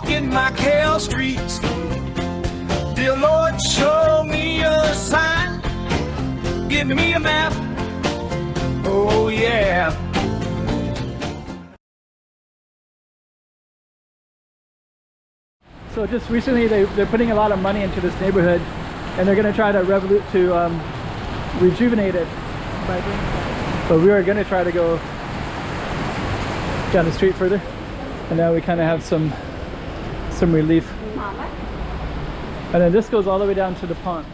Walking Macau Streets. Dear Lord, show me a sign. Give me a map. Oh yeah. So just recently they're putting a lot of money into this neighborhood, and they're going to try to rejuvenate it. But we are going to try to go down the street further, and now we kind of have some relief. And then this goes all the way down to the pond.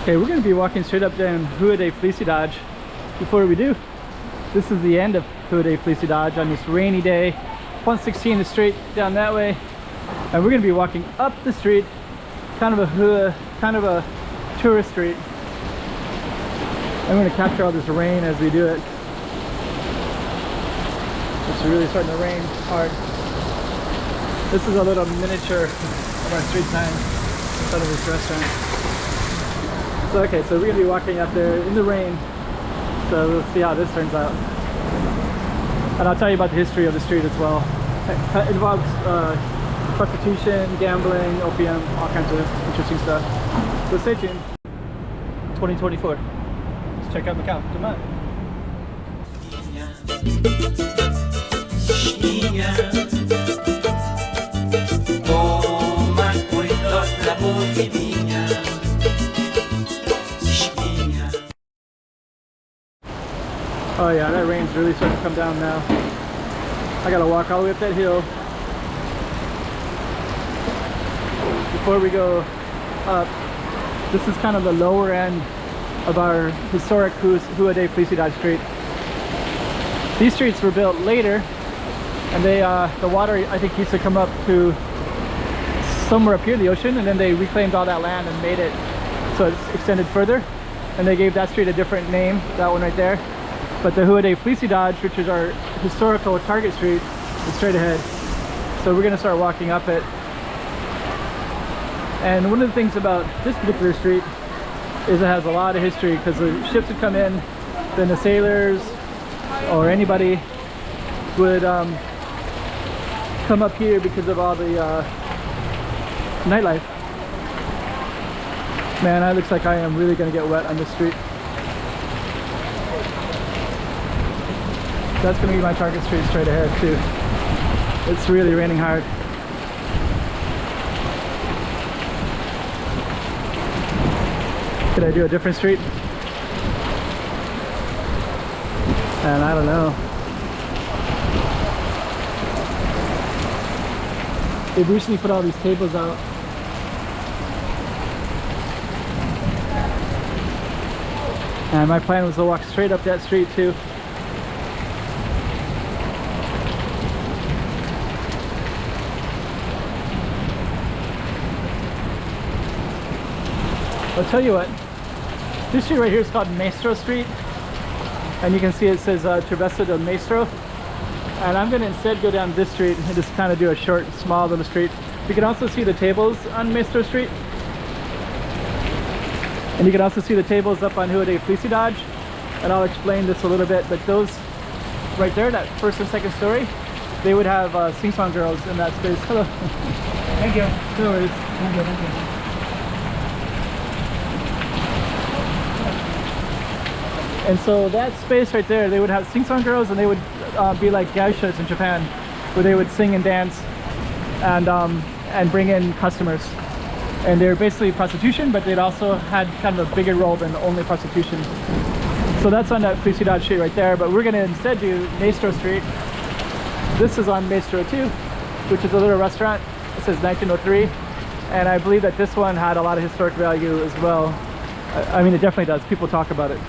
Okay, we're going to be walking straight up down Rua de Felicidade. Before we do, this is the end of Rua de Felicidade on this rainy day. 116 is straight down that way, and we're going to be walking up the street, kind of a tourist street. I'm going to capture all this rain as we do it. It's really starting to rain hard. This is a little miniature of our street sign in front of this restaurant. So okay, so we're going to be walking up there in the rain. So we'll see how this turns out. And I'll tell you about the history of the street as well. It involves prostitution, gambling, opium, all kinds of interesting stuff. So stay tuned. 2024. Let's check out Macau. Come on. Oh yeah, that rain's really starting to come down now. I gotta walk all the way up that hill. Before we go up, this is kind of the lower end of our historic Rua de Felicidade Street. These streets were built later, and the water I think used to come up to somewhere up here, the ocean, and then they reclaimed all that land and made it so it's extended further, and they gave that street a different name, that one right there. But the Rua de Felicidade, which is our historical target street, is straight ahead. So we're gonna start walking up it. And one of the things about this particular street is it has a lot of history, because the ships would come in, then the sailors or anybody would come up here because of all the nightlife. Man, it looks like I am really gonna get wet on this street. That's gonna be my target street straight ahead too. It's really raining hard. Could I do a different street? And I don't know. They've recently put all these tables out. And my plan was to walk straight up that street too. I'll tell you what, this street right here is called Maestro Street, and you can see it says Travessa de Maestro. And I'm going to instead go down this street and just kind of do a short, small little street. You can also see the tables on Maestro Street, and you can also see the tables up on Rua de Felicidade, and I'll explain this a little bit. But those right there, that first and second story, they would have sing-song girls in that space. Hello. Thank you. No worries. Thank you. Thank you. And so that space right there, they would have sing-song girls, and they would be like geishas in Japan, where they would sing and dance and bring in customers. And they were basically prostitution, but they'd also had kind of a bigger role than only prostitution. So that's on that Felicidade Street right there, but we're going to instead do Maestro Street. This is on Maestro too, which is a little restaurant. It says 1903, and I believe that this one had a lot of historic value as well. I mean, it definitely does. People talk about it.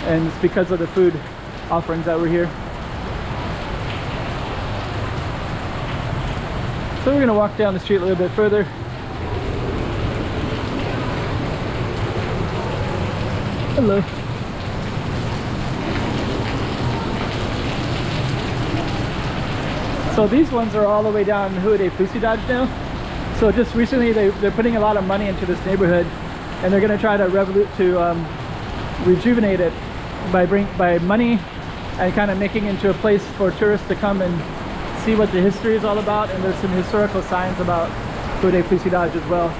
And it's because of the food offerings that were here. So we're going to walk down the street a little bit further. Hello. So these ones are all the way down Rua de Felicidade now. So just recently they're putting a lot of money into this neighborhood, and they're going to try to rejuvenate it. by money and kind of making into a place for tourists to come and see what the history is all about. And there's some historical signs about Rua de Felicidade as well.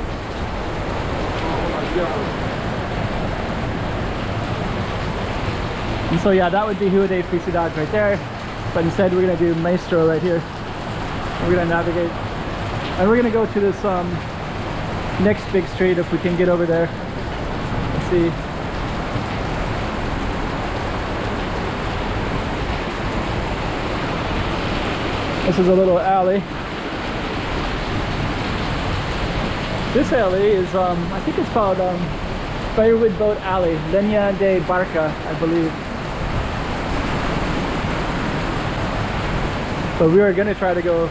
And so yeah, that would be Rua de Felicidade right there. But instead we're gonna do Maestro right here. And we're gonna navigate. And we're gonna go to this next big street if we can get over there. Let's see. This is a little alley. This alley is, I think it's called Firewood Boat Alley, Leña de Barca, I believe. But we are going to try to go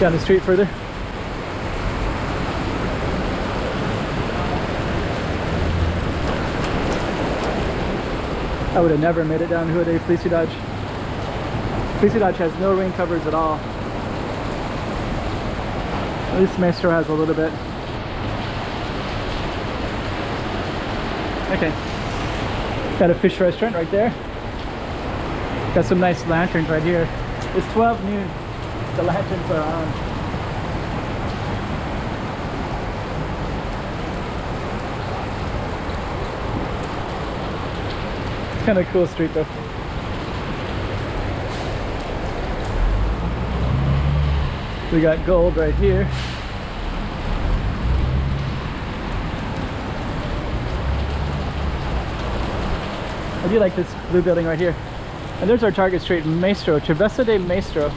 down the street further. I would have never made it down Rua de Felicidade. Felicidade has no rain covers at all. At least Maestro has a little bit. Okay. Got a fish restaurant right there. Got some nice lanterns right here. It's 12 noon. The lanterns are on. It's kind of a cool street though. We got gold right here. I do like this blue building right here. And there's our target street, Maestro, Travessa de Maestro.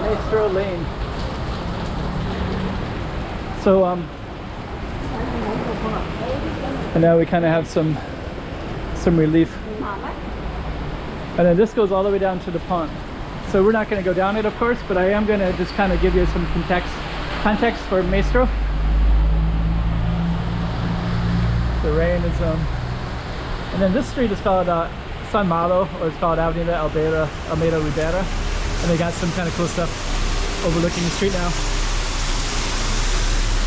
Maestro Lane. So and now we kind of have some relief. And then this goes all the way down to the pond. So we're not going to go down it, of course, but I am going to just kind of give you some context for Maestro. The rain is and then this street is called San Malo, or it's called Avenida Almeida Ribera, and they got some kind of cool stuff overlooking the street now.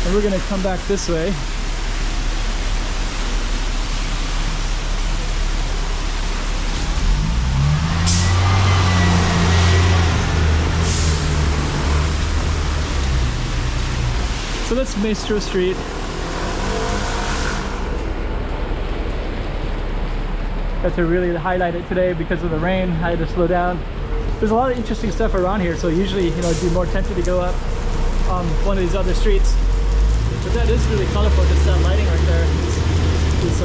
And we're going to come back this way. So that's Maestro Street. Got to really highlight it today because of the rain. I had to slow down. There's a lot of interesting stuff around here, so usually, you know, I'd be more tempted to go up one of these other streets. But that is really colorful. Just that lighting right there is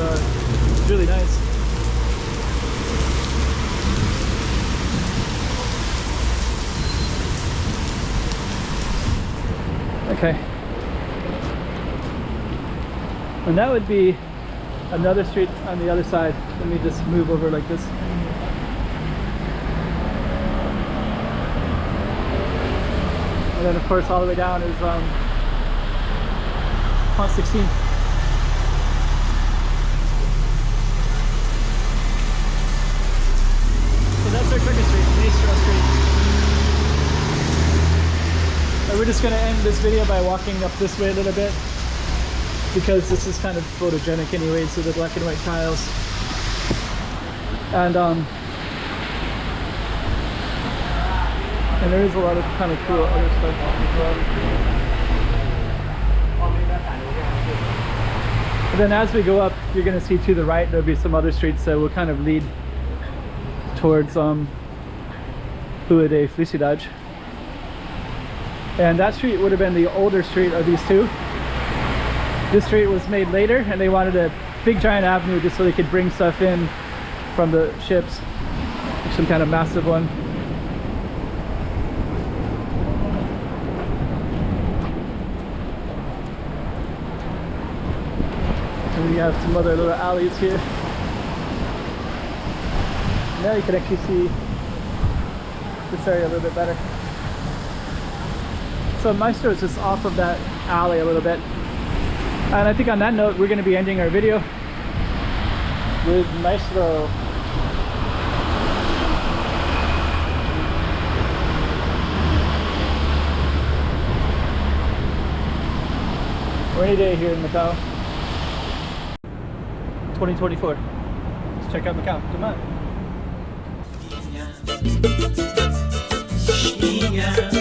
really nice. Okay. And that would be another street on the other side. Let me just move over like this. And then of course all the way down is Pont 16. So that's our Turkish Street, Maestro Street. And we're just going to end this video by walking up this way a little bit, because this is kind of photogenic anyway, so the black and white tiles. And there is a lot of kind of cool other stuff as well. And then as we go up, you're going to see to the right there'll be some other streets that will kind of lead towards Rua de Felicidade. And that street would have been the older street of these two. This street was made later, and they wanted a big giant avenue just so they could bring stuff in from the ships. Some kind of massive one. And we have some other little alleys here. Now you can actually see this area a little bit better. So Maestro is just off of that alley a little bit. And I think on that note, we're going to be ending our video with Maestro. sunny day here in Macau. 2024. Let's check out Macau. Come on.